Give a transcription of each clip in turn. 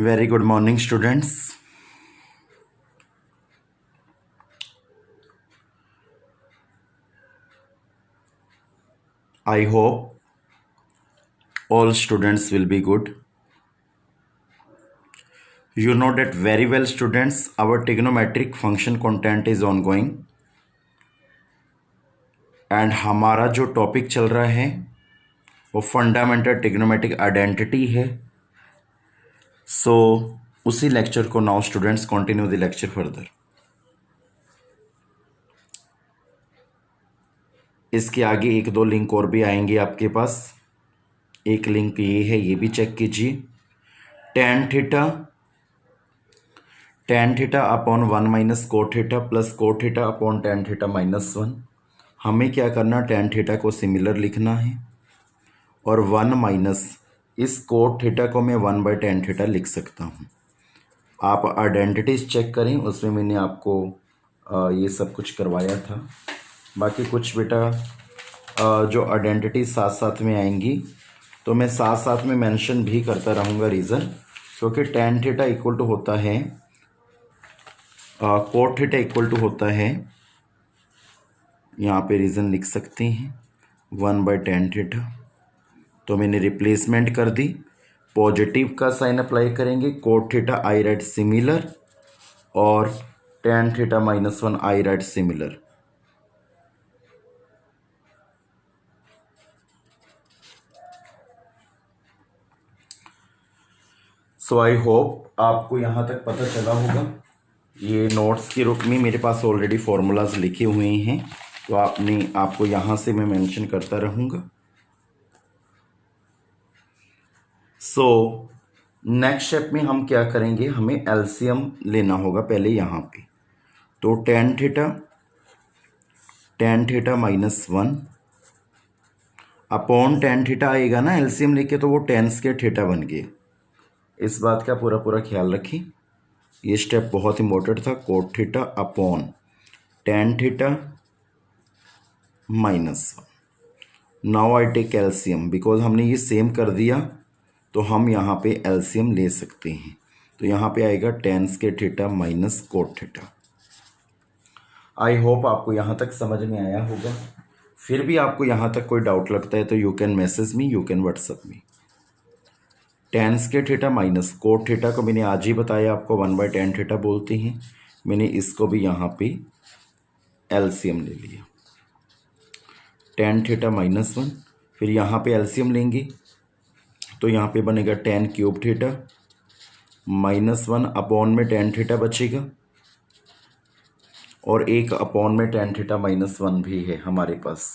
Very good morning, students. I hope all students will be good. You know that very well, students. Our trigonometric function content is ongoing. And हमारा जो topic चल रहा है वो fundamental trigonometric identity है. सो उसी lecture को now students continue the lecture further. इसके आगे एक दो लिंक और भी आएंगे आपके पास. एक लिंक ये है, ये भी चेक कीजिए. tan theta upon 1 minus cot theta plus coat theta upon tan theta minus 1. हमें क्या करना, tan थीटा को सिमिलर लिखना है और 1 माइनस इस कोट थीटा को मैं 1 बाई tan थीटा लिख सकता हूँ. आप आइडेंटिटीज चेक करें, उसमें मैंने आपको ये सब कुछ करवाया था. बाकी कुछ बेटा जो आइडेंटिटी साथ साथ में आएंगी तो मैं साथ साथ में मेंशन भी करता रहूँगा रीज़न, क्योंकि tan थीटा इक्वल टू होता है कोट थीटा इक्वल टू होता है, यहाँ पे रीज़न लिख सकते हैं 1 बाई tan थीटा. तो मैंने रिप्लेसमेंट कर दी. पॉजिटिव का साइन अप्लाई करेंगे, कोट थीटा आई राइट सिमिलर और tan थीटा माइनस 1 आई राइट सिमिलर. सो आई होप आपको यहाँ तक पता चला होगा. ये नोट्स के रूप में मेरे पास ऑलरेडी फॉर्मूलाज लिखे हुए हैं, तो आपको यहाँ से मैं मेंशन करता रहूँगा. सो नेक्स्ट स्टेप में हम क्या करेंगे, हमें एलसीएम लेना होगा पहले यहाँ पे. तो tan theta minus 1 upon tan theta आएगा ना, एलसीएम लेके तो वो tan स्क्वायर थीटा बन गया. इस बात का पूरा ख्याल रखें, ये स्टेप बहुत इंपॉर्टेंट था. Cot theta upon tan theta minus 1. Now I take LCM, because हमने ये सेम कर दिया तो हम यहाँ पे एलसीएम ले सकते हैं. तो यहाँ पे आएगा tan square theta minus cot theta. आई होप आपको यहाँ तक समझ में आया होगा. फिर भी आपको यहाँ तक कोई डाउट लगता है तो you can message me, you can WhatsApp me. tan square theta minus cot theta को मैंने आज ही बताया आपको 1 बाई tan थीटा बोलते हैं. मैंने इसको भी यहाँ पे एलसीएम ले लिया. tan थीटा माइनस 1, फिर यहाँ पे एलसीएम लेंगे तो यहाँ पे बनेगा tan cube theta minus 1 upon में tan थीटा बचेगा और एक अपॉन में tan थीटा माइनस 1 भी है हमारे पास.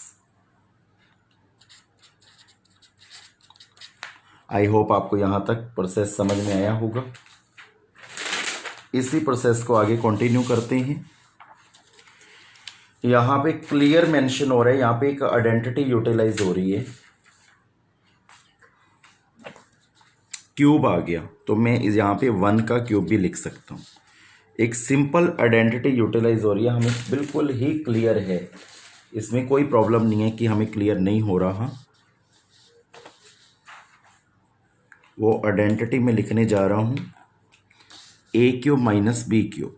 आई होप आपको यहाँ तक प्रोसेस समझ में आया होगा. इसी प्रोसेस को आगे कंटिन्यू करते हैं. यहाँ पे क्लियर मेंशन हो रहा है, यहाँ पे एक आइडेंटिटी यूटिलाइज हो रही है. क्यूब आ गया तो मैं यहाँ पे 1 का क्यूब भी लिख सकता हूँ. एक सिंपल आइडेंटिटी यूटिलाइज हो रही है, हमें बिल्कुल ही क्लियर है, इसमें कोई प्रॉब्लम नहीं है कि हमें क्लियर नहीं हो रहा. वो आइडेंटिटी में लिखने जा रहा हूँ A cube minus B cube,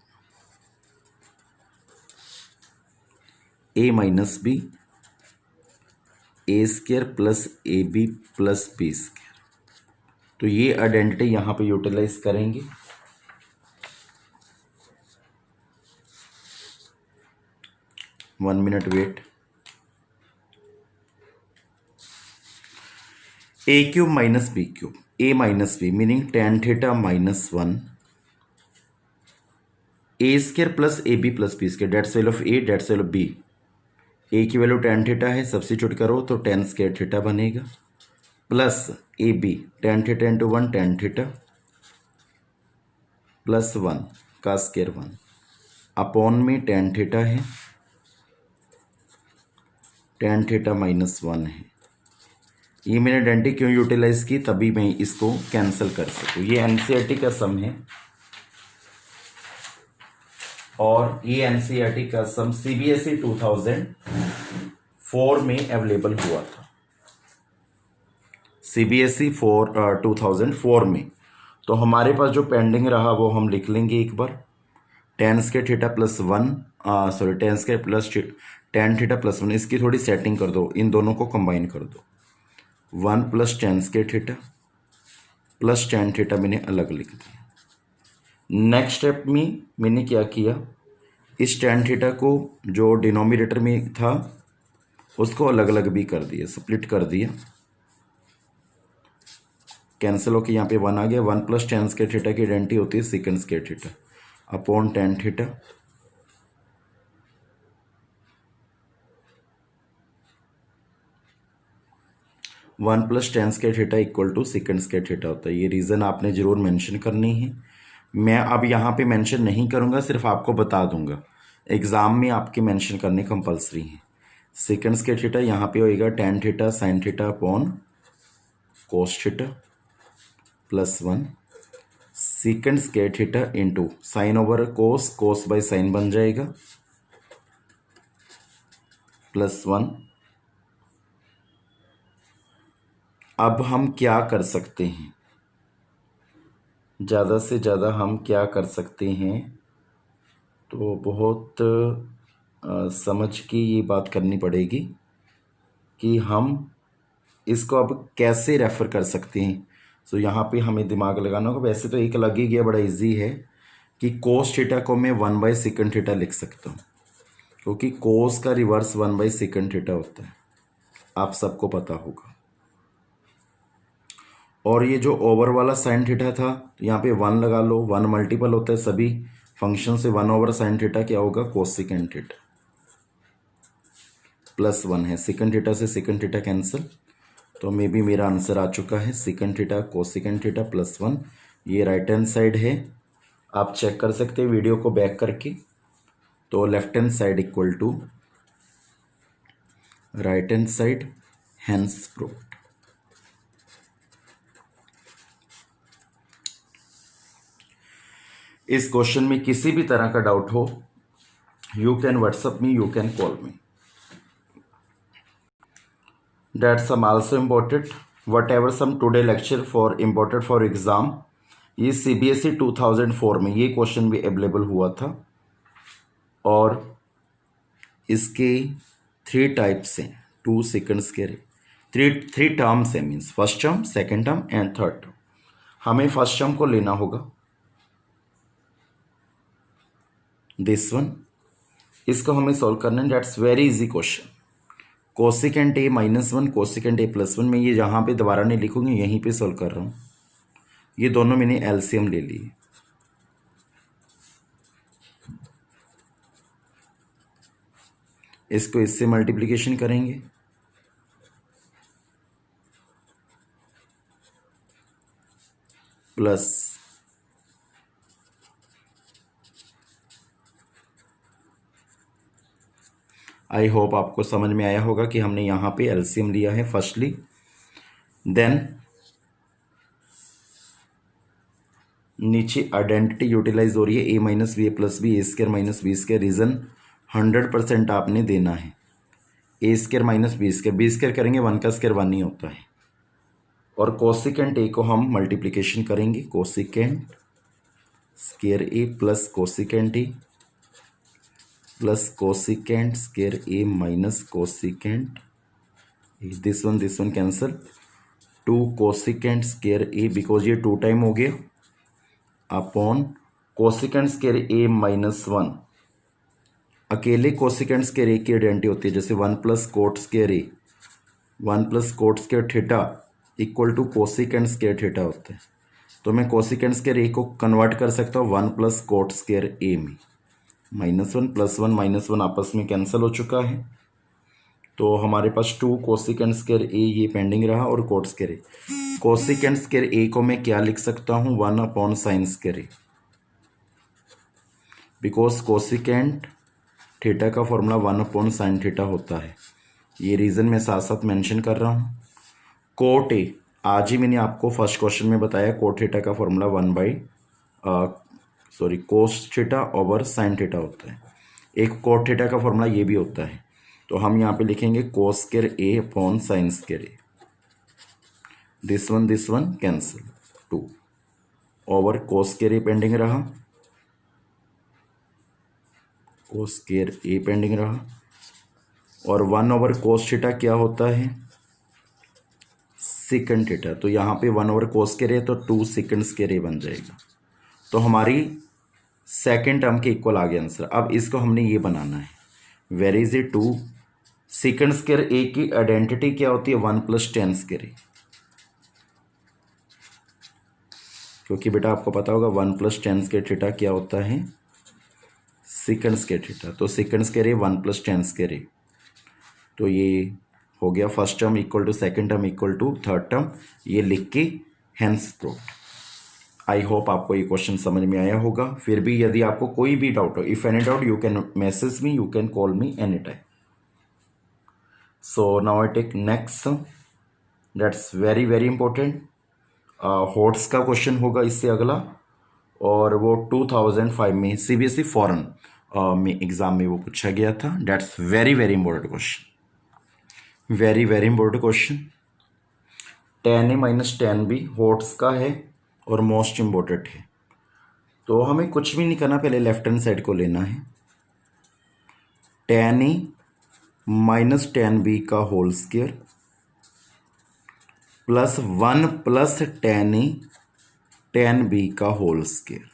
A minus B A square plus A B plus B square. तो ये आइडेंटिटी यहाँ पे यूटिलाइज करेंगे. One minute wait. A cube minus B cube, A minus B meaning tan theta minus 1 A square plus A B plus B square. That's value of A, that's value of B. A की value tan theta है, substitute करो तो tan square theta बनेगा plus A B tan theta into 1 tan theta plus 1 का square 1 upon में tan theta है, tan theta minus 1 है. ये मैंने आइडेंटिटी क्यों यूटिलाइज की, तभी मैं इसको कैंसिल कर सकूँ. ये एनसीईआरटी का सम है और ये एनसीईआरटी का सम सीबीएसई 2004 में अवेलेबल हुआ था. सीबीएसई 2004 में. तो हमारे पास जो पेंडिंग रहा वो हम लिख लेंगे एक बार, tan square theta plus one, sorry tan square plus tan theta plus one, इसकी थोड़ी सेटिंग कर दो, इन दोनों को कंबाइन कर दो, one plus tan square theta plus tan theta मैंने अलग लिख दिया। नेक्स्ट स्टेप में मैंने क्या किया, इस टेन थीटा को जो डिनोमिनेटर में था उसको अलग अलग भी कर दिया, स्प्लिट कर दिया, कैंसिल होकर यहाँ पे वन आ गया। One plus tan square theta की आइडेंटिटी होती है second square theta upon tan theta, one plus tan square theta equal to second square theta होता है। ये रीज़न आपने ज़रूर मेंशन करनी है। मैं अब यहाँ पे मेंशन नहीं करूँगा, सिर्फ आपको बता दूंगा, एग्ज़ाम में आपके मेंशन करने कंपलसरी है। सेकंड स्क्वायर थीटा यहाँ पे होएगा tan theta sine theta upon cos theta plus one, second square theta into sine over cos, cos by sine बन जाएगा प्लस वन। अब हम क्या कर सकते हैं, ज़्यादा से ज़्यादा हम क्या कर सकते हैं, तो बहुत समझ के ये बात करनी पड़ेगी कि हम इसको अब कैसे रेफ़र कर सकते हैं। सो यहाँ पे हमें दिमाग लगाना होगा। वैसे तो एक लग ही गया, बड़ा इजी है कि कोस थीटा को मैं वन बाई सेकंड थीटा लिख सकता हूँ, क्योंकि कोस का reverse one by second theta होता है, आप सबको पता होगा। और ये जो ओवर वाला साइन थीटा था, तो यहाँ पे वन लगा लो, वन मल्टीपल होता है सभी फंक्शन से, वन ओवर साइन थीटा क्या होगा कोसेकेंड थीटा प्लस वन है, सेकंड थीटा से सेकंड थीटा कैंसिल, तो मे बी मेरा आंसर आ चुका है second theta cosecant theta plus one. ये राइट हैंड साइड है, आप चेक कर सकते हैं वीडियो को बैक करके। तो left hand side equal to right hand side, hence proved. इस क्वेश्चन में किसी भी तरह का डाउट हो, you can WhatsApp me, you can call me. That sum also important. Whatever sum today lecture for important for exam, ये CBSE 2004 में ये क्वेश्चन भी अवेलेबल हुआ था, और इसके थ्री टाइप्स हैं, टू सेकंड्स के थ्री टर्म्स हैं, means first term, second term and third term. हमें फर्स्ट टर्म को लेना होगा, दिस वन, इसको हमें सॉल्व करना है। That's very easy question. Cosecant A minus one, cosecant A plus one, मैं ये यहाँ पे दोबारा नहीं लिखूंगी, यहीं पे सॉल्व कर रहा हूँ। ये दोनों मैंने एलसीएम ले लिए, इसको इससे मल्टीप्लिकेशन करेंगे, प्लस आई होप आपको समझ में आया होगा कि हमने यहाँ पे एलसीएम लिया है फर्स्टली। देन नीचे आइडेंटिटी यूटिलाइज हो रही है, A minus B A plus B, A square minus B square. Reason 100% आपने देना है, A square minus B square करेंगे, वन का स्क्र वन ही होता है। और कोसिकेंट ए को हम मल्टीप्लिकेशन करेंगे, cosecant square A plus cosecant A plus cosecant square A minus cosecant, this one cancel, two cosecant square A, because ये टू टाइम हो गया, upon cosecant square A minus one. अकेले cosecant square A की identity होती है, जैसे one plus cot square A, one plus cot square theta equal to cosecant square theta होता है। तो मैं कोसिकेंट स्क्र ए को कन्वर्ट कर सकता हूँ one plus cot square A में, minus one plus one minus one आपस में कैंसिल हो चुका है। तो हमारे पास टू कोसिकेंट स्क्र ए ये पेंडिंग रहा, और cot square A. Cosecant square A को मैं क्या लिख सकता हूँ, one upon sine square A, because cosecant theta का formula one upon sine theta होता है। ये रीज़न मैं साथ साथ मेंशन कर रहा हूँ। कोट ए, आज ही मैंने आपको फर्स्ट क्वेश्चन में बताया, कोट थीटा का formula one by cos theta over sign theta होता है। एक कोट थीटा का फॉर्मूला ये भी होता है, तो हम यहाँ पे लिखेंगे cos square A upon sine square A, this one cancel, two. Over cos square A pending रहा, कोस स्क्वायर ए पेंडिंग रहा, और 1 ओवर कोस थीटा क्या होता है, सेकंड थीटा। तो यहाँ पे 1 ओवर कोस स्क्वायर ए तो 2 सेकंड स्क्वायर ए बन जाएगा। तो हमारी सेकंड टर्म के इक्वल आ गया आंसर। अब इसको हमने ये बनाना है, where is A 2 second square A की आइडेंटिटी क्या होती है, 1 + tan स्क्वायर ए, क्योंकि बेटा आपको पता होगा 1 + tan स्क्वायर थीटा क्या होता है, सेकंड स्क्वायर थीटा। तो second square A 1 + tan square A, तो ये हो गया first term equal to second term equal to third term, ये लिख के हेंस प्रूव्ड। आई होप आपको ये क्वेश्चन समझ में आया होगा। फिर भी यदि आपको कोई भी डाउट हो, if any doubt you can message me, you can call me any time. So now I take next, that's very very important. HOTS का क्वेश्चन होगा इससे अगला, और वो 2005 में CBSE फॉरेन में एग्जाम में वो पूछा गया था। That's very very important question, very very important question. tan A - tan B hots का है और मोस्ट इम्पोर्टेंट है। तो हमें कुछ भी नहीं करना, पहले लेफ्ट हैंड साइड को लेना है। tan A - tan B का whole square plus 1 + tan A tan B का होल स्क्वायर,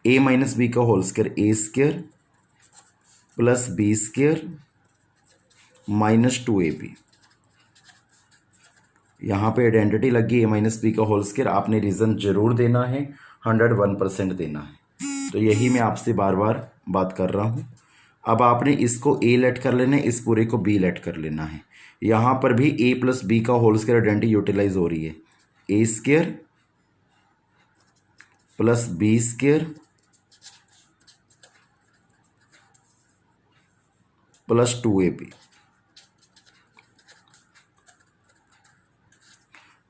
A - B का whole square A square plus B square -2AB। यहाँ पे आइडेंटिटी लगी A - B का होल स्क्वायर, आपने रीज़न जरूर देना है, 101% देना है। तो यही मैं आपसे बार बार बात कर रहा हूँ। अब आपने इसको A लेट कर लेना है, इस पूरे को B लेट कर लेना है। यहाँ पर भी A + B का होल स्क्वायर आइडेंटिटी यूटिलाइज हो रही है, A square plus B square plus 2AB।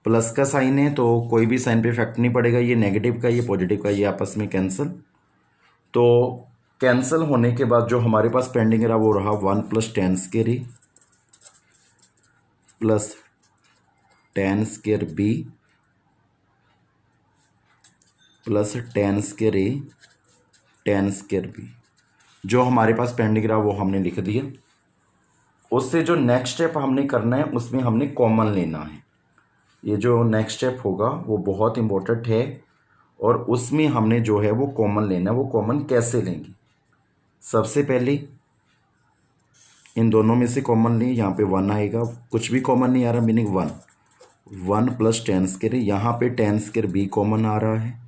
Plus का साइन है तो कोई भी साइन पे इफेक्ट नहीं पड़ेगा, ये नेगेटिव का ये पॉजिटिव का ये आपस में कैंसिल। तो कैंसिल होने के बाद जो हमारे पास पेंडिंग रहा वो रहा 1 + tan square A plus tan square B plus tan square A tan square B। जो हमारे पास पेंडिंग रहा वो हमने लिख दिया। उससे जो नेक्स्ट स्टेप हमने करना है उसमें हमने कॉमन लेना है। ये जो नेक्स्ट स्टेप होगा वो बहुत इंपॉर्टेंट है, और उसमें हमने जो है वो कॉमन लेना है। वो कॉमन कैसे लेंगे, सबसे पहले इन दोनों में से कॉमन लें। यहाँ पे 1 आएगा, कुछ भी कॉमन नहीं आ रहा, मीनिंग 1 + tan स्क्वायर। यहाँ पे tan स्क्वायर B कॉमन आ रहा है,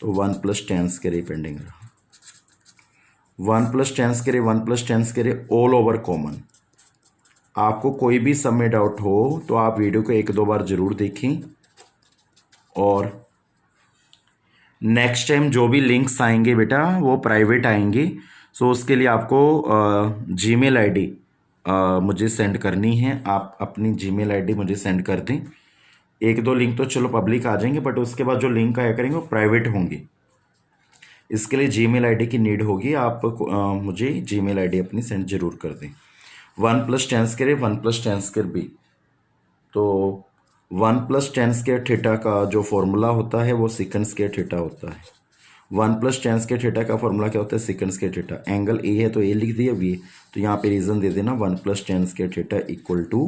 तो 1 + tan स्क्वायर पेंडिंग रहा। 1 + tan square 1 + tan square all over common. आपको कोई भी सम में डाउट हो तो आप वीडियो को 1-2 बार जरूर देखें, और नेक्स्ट टाइम जो भी लिंक्स आएंगे बेटा वो प्राइवेट आएंगे। सो उसके लिए आपको जीमेल आईडी मुझे सेंड करनी है। आप अपनी जीमेल आईडी मुझे सेंड कर दें। 1-2 लिंक तो चलो पब्लिक आ जाएंगे, बट उसके बाद जो लिंक आया करेंगे वो प्राइवेट होंगे। इसके लिए जीमेल आईडी की नीड होगी, आप मुझे जीमेल आईडी अपनी सेंड जरूर कर दें। 1 + tan square 1 + tan square B, तो 1 + tan स्क्वायर थीटा का जो फॉर्मूला होता है वो सेकंड स्क्वायर थीटा होता है। 1 + tan स्क्वायर थीटा का फॉर्मूला क्या होता है, second square theta. Angle A है तो A लिख दिया B, तो यहाँ पे रीजन दे देना 1 + tan square theta equal to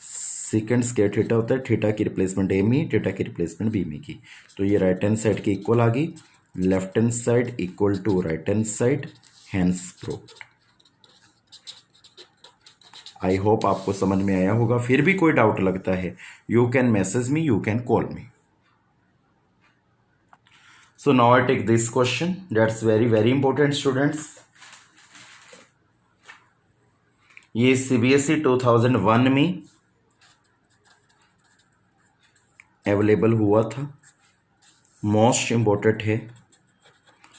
second square theta होता है। थीटा की रिप्लेसमेंट A में, थीटा की रिप्लेसमेंट B में की, तो ये राइट हैंड साइड की इक्वल आ गई, left hand side equal to right hand side, hence proved. I hope आपको समझ में आया होगा। फिर भी कोई डाउट लगता है, you can message me, you can call me. So now I take this question, that's very very important students. ये CBSE 2001 में अवेलेबल हुआ था, मोस्ट इंपॉर्टेंट है।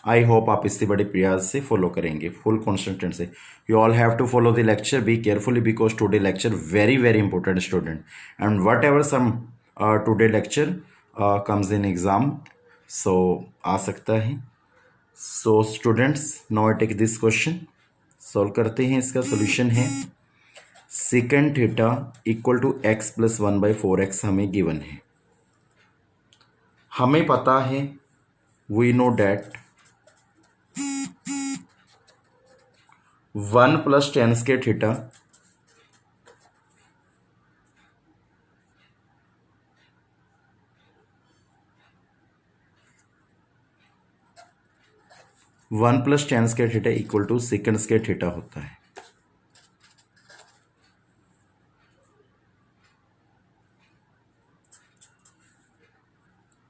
आई होप आप इससे बड़े प्रयास से फॉलो करेंगे, फुल कॉन्सेंट्रेट से। You all have to follow the lecture, be carefully, because today lecture very very important student, and whatever some today lecture comes in exam, so आ सकता है। So students now I take this question, solve करते हैं। इसका solution है second theta equal to x + 1/4x हमें given है। हमें पता है, we know that 1 + tan square theta equal to second square theta होता है।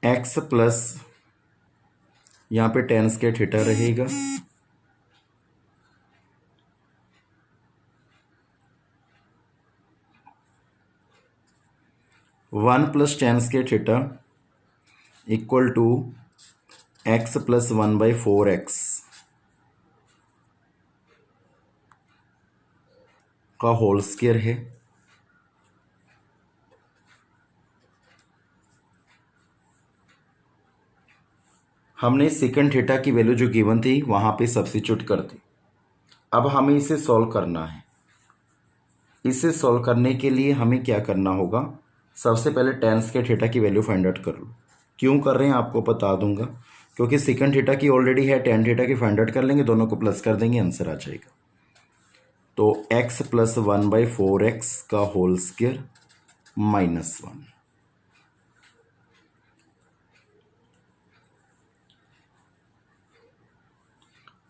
x प्लस यहाँ पे tan स्क्वायर थीटा रहेगा, one plus tan square theta equal to x + 1/4x का होल स्क्वायर है। हमने सेकंड थीटा की वैल्यू जो गिवन थी वहां पे सब्स्टिट्यूट कर दी। अब हमें इसे सॉल्व करना है। इसे सॉल्व करने के लिए हमें क्या करना होगा, सबसे पहले tan स्क्वायर थीटा की वैल्यू फाइंड आउट कर लो। क्यों कर रहे हैं आपको बता दूंगा, क्योंकि सेकंड थीटा की ऑलरेडी है, tan थीटा की फाइंड आउट कर लेंगे, दोनों को प्लस कर देंगे, आंसर आ जाएगा। तो x + 1/4x का होल स्क्वायर -1।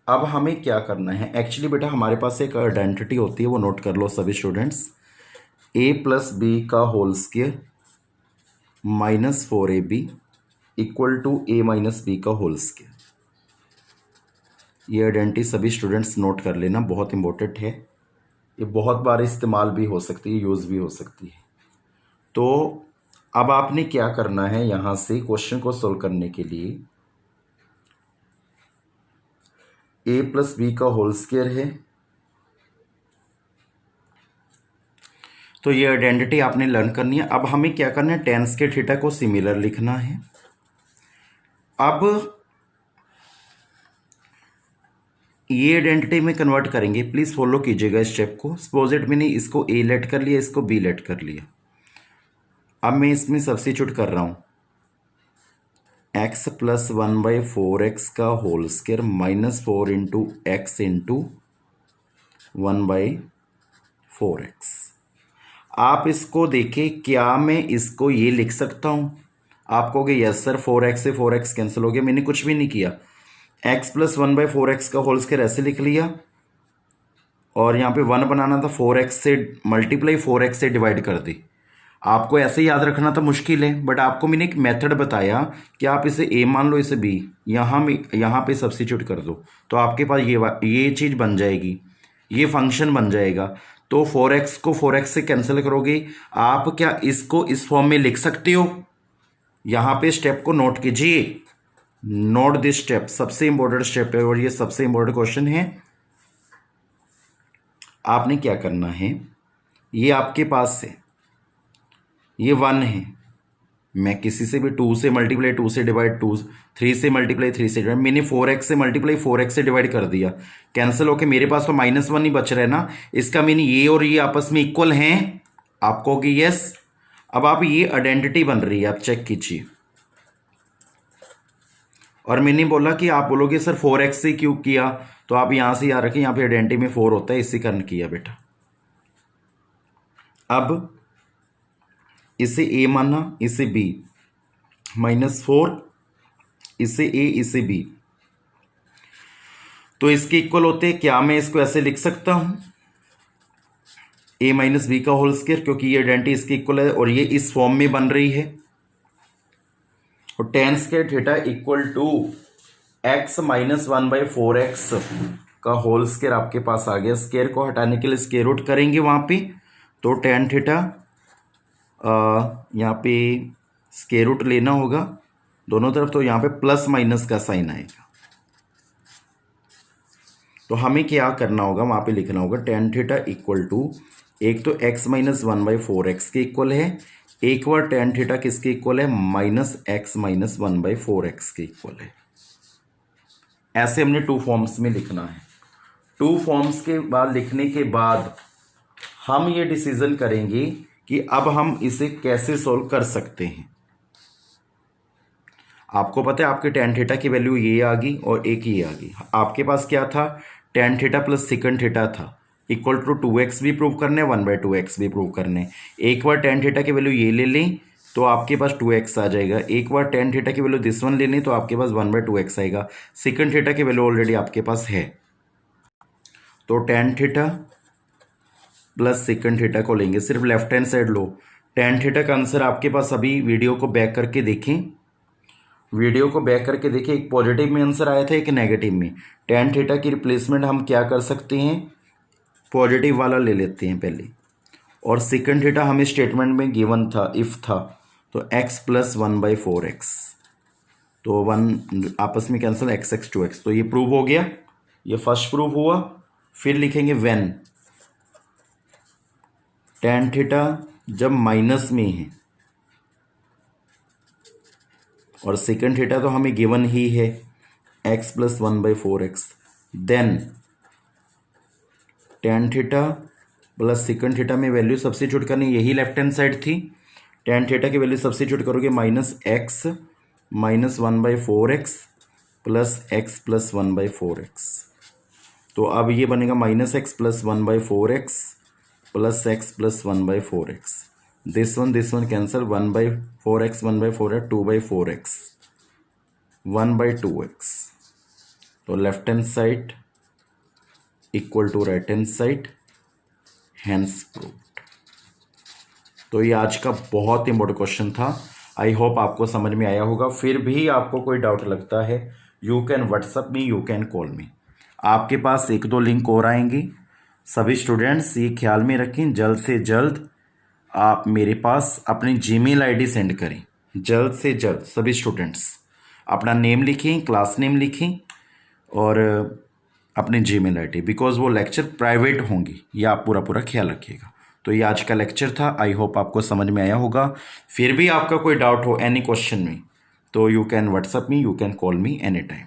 अब हमें क्या करना है, एक्चुअली बेटा हमारे पास एक आइडेंटिटी होती है, वो नोट कर लो सभी स्टूडेंट्स। a + b का whole square -4ab equal to a - b का होल स्क्वायर। ये आइडेंटिटी सभी स्टूडेंट्स नोट कर लेना, बहुत इंपॉर्टेंट है। ये बहुत बार इस्तेमाल भी हो सकती है, यूज़ भी हो सकती है। तो अब आपने क्या करना है, यहाँ से क्वेश्चन को सोल्व करने के लिए a + b का होल स्क्वायर है, तो ये आइडेंटिटी आपने लर्न करनी है। अब हमें क्या करना है, tan स्क्वायर थीटा को सिमिलर लिखना है। अब ये आइडेंटिटी में कन्वर्ट करेंगे, प्लीज फॉलो कीजिएगा इस स्टेप को। सपोज इट मैंने इसको a लेट कर लिया, इसको b लेट कर लिया। अब मैं इसमें सब्स्टिट्यूट कर रहा हूं, x + 1/4x का होल स्क्वायर -4 × x × 1/4x। आप इसको देखें, क्या मैं इसको ये लिख सकता हूं? आप कहोगे यस सर, 4x से 4x कैंसिल हो गया। मैंने कुछ भी नहीं किया, x + 1/4x का होल स्क्वायर ऐसे लिख लिया, और यहाँ पे 1 बनाना था, 4x से मल्टीप्लाई 4x से डिवाइड कर दी। आपको ऐसे याद रखना तो मुश्किल है, बट आपको मैंने एक मेथड बताया कि आप इसे a मान लो, इसे b, यहाँ पे सब्स्टिट्यूट कर दो, तो आपके पास ये चीज़ बन जाएगी, ये फंक्शन बन जाएगा। तो 4x को 4x से कैंसिल करोगे, आप क्या इसको इस फॉर्म में लिख सकते हो? यहाँ पे स्टेप को नोट कीजिए, नोट दिस स्टेप, सबसे इंपॉर्टेंट स्टेप है और ये सबसे इंपॉर्टेंट क्वेश्चन है। आपने क्या करना है, ये आपके पास है, ये 1 है, मैं किसी से भी 2 से मल्टीप्लाई 2 से डिवाइड 2, 3 से मल्टीप्लाई 3 से डिवाइड, मैंने 4x से मल्टीप्लाई 4x से डिवाइड कर दिया, कैंसिल होके मेरे पास तो -1 ही बच रहा है ना। इसका मीनिंग ये और ये आपस में इक्वल हैं, आप कहोगे यस। अब आप ये आइडेंटिटी बन रही है, आप चेक कीजिए। और मैंने बोला कि आप बोलोगे सर 4x से क्यों किया, तो आप यहां से याद रखें, यहाँ पे आइडेंटिटी में 4 होता है, इसी कारण किया बेटा। अब इसे a माना, इसे b, -4 इसे a इसे b, तो इसके इक्वल होते हैं। क्या मैं इसको ऐसे लिख सकता हूं, a - b का होल स्क्वायर, क्योंकि ये आइडेंटिटी इसके इक्वल है और ये इस फॉर्म में बन रही है। और tan square theta equal to x - 1/4x का होल स्क्वायर आपके पास आ गया। स्क्वायर को हटाने के लिए स्क्वायर रूट करेंगे वहां पे, तो tan थीटा यहाँ पे स्क्वायर रूट लेना होगा दोनों तरफ, तो यहाँ पे प्लस माइनस का साइन आएगा। तो हमें क्या करना होगा, वहां पे लिखना होगा tan थीटा इक्वल टू, एक तो x - 1/4x के इक्वल है, एक बार tan थीटा किसके इक्वल है, -x - 1/4x के इक्वल है। ऐसे हमने 2 फॉर्म्स में लिखना है। 2 फॉर्म्स के बाद लिखने के बाद हम ये डिसीजन करेंगे कि अब हम इसे कैसे सॉल्व कर सकते हैं। आपको पता है आपके टेन थीटा की वैल्यू ये आ गई और एक ये आ गई। आपके पास क्या था, टेन थीटा प्लस सिकन थीटा था, इक्वल टू 2x भी प्रूव करने, 1/2x भी प्रूव करने। एक बार टेन थीटा की वैल्यू ये ले लें तो आपके पास 2x आ जाएगा। एक बार टेन थीटा की वैल्यू दिस वन ले लें तो आपके पास 1/2x आएगा। सिकन थीटा की वैल्यू ऑलरेडी आपके पास है, तो टेन थीटा प्लस सिकन थीटा को लेंगे, सिर्फ लेफ्ट हैंड साइड लो। टेन थीटा का आंसर आपके पास, अभी वीडियो को बैक करके देखें, वीडियो को बैक करके देखिए, एक पॉजिटिव में आंसर आया था, एक नेगेटिव में। टेन थीटा की रिप्लेसमेंट हम क्या कर सकते हैं, पॉजिटिव वाला ले लेते हैं पहले। और सेकंड थीटा हमें स्टेटमेंट में गिवन था, इफ था, तो x प्लस 1/4x, तो 1 आपस में कैंसिल, x 2x, तो ये प्रूव हो गया, ये फर्स्ट प्रूव हुआ। फिर लिखेंगे व्हेन टेन थीटा जब माइनस में है और सेकंड थीटा तो हमें गिवन ही है x plus 1/4x, then tan theta plus second theta में वैल्यू सब्स्टिट्यूट करनी, यही लेफ्ट हैंड साइड थी। टेन थीटा की वैल्यू सब्स्टिट्यूट करोगे, -x minus 1/4x plus x plus 1/4x, तो अब ये बनेगा -x plus 1/4x plus x plus 1/4x। This one cancel, 1/4x 1/4x 2/4x 1/2x, तो left hand side equal to right hand side, hence proved. तो ये आज का बहुत इंपॉर्टेंट क्वेश्चन था। आई होप आपको समझ में आया होगा। फिर भी आपको कोई डाउट लगता है, you can WhatsApp me, you can call me. आपके पास 1-2 लिंक और आएंगी। सभी स्टूडेंट्स ये ख्याल में रखें, जल्द से जल्द आप मेरे पास अपनी जीमेल आईडी सेंड करें, जल्द से जल्द। सभी स्टूडेंट्स अपना नेम लिखें, क्लास नेम लिखें और अपनी जीमेल आईडी, बिकॉज वो लेक्चर प्राइवेट होंगी, ये आप पूरा ख्याल रखिएगा। तो ये आज का लेक्चर था, आई होप आपको समझ में आया होगा। फिर भी आपका कोई डाउट हो एनी क्वेश्चन में, तो you can WhatsApp me, you can call me any time.